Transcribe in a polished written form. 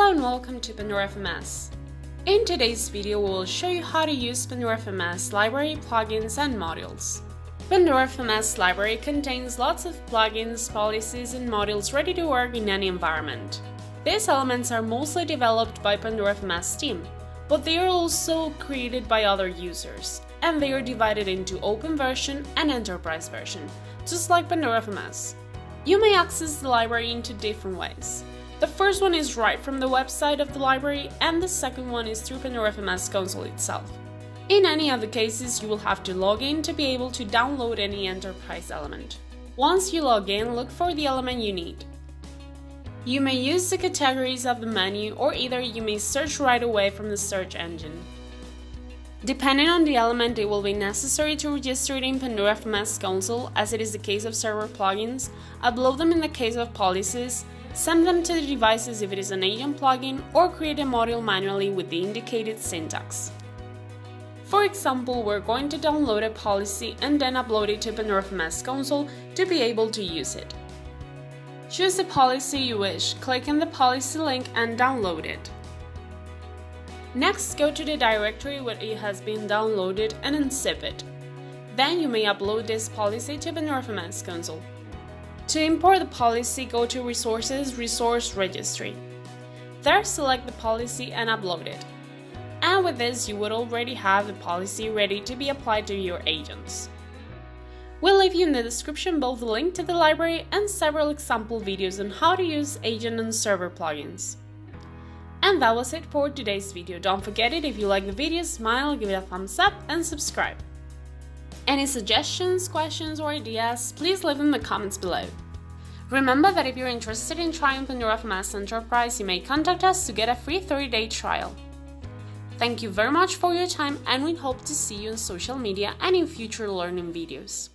Hello and welcome to Pandora FMS. In today's video, we will show you how to use Pandora FMS library, plugins, and modules. Pandora FMS library contains lots of plugins, policies, and modules ready to work in any environment. These elements are mostly developed by Pandora FMS team, but they are also created by other users, and they are divided into open version and enterprise version, just like Pandora FMS. You may access the library in two different ways. The first one is right from the website of the library, and the second one is through Pandora FMS console itself. In any of the cases, you will have to log in to be able to download any enterprise element. Once you log in, look for the element you need. You may use the categories of the menu, or either you may search right away from the search engine. Depending on the element, it will be necessary to register it in Pandora FMS console, as it is the case of server plugins, upload them in the case of policies, send them to the devices if it is an agent plugin, or create a module manually with the indicated syntax. For example, we're going to download a policy and then upload it to Pandora FMS console to be able to use it. Choose the policy you wish, click on the policy link and download it. Next, go to the directory where it has been downloaded and unzip it. Then you may upload this policy to Pandora FMS console. To import the policy, go to Resources, Resource Registry. There, select the policy and upload it. And with this, you would already have the policy ready to be applied to your agents. We'll leave you in the description both the link to the library and several example videos on how to use agent and server plugins. And that was it for today's video. Don't forget it, if you like the video, smile, give it a thumbs up and subscribe. Any suggestions, questions, or ideas, please leave them in the comments below. Remember that if you're interested in trying Pandora FMS Enterprise, you may contact us to get a free 30-day trial. Thank you very much for your time, and we hope to see you on social media and in future learning videos.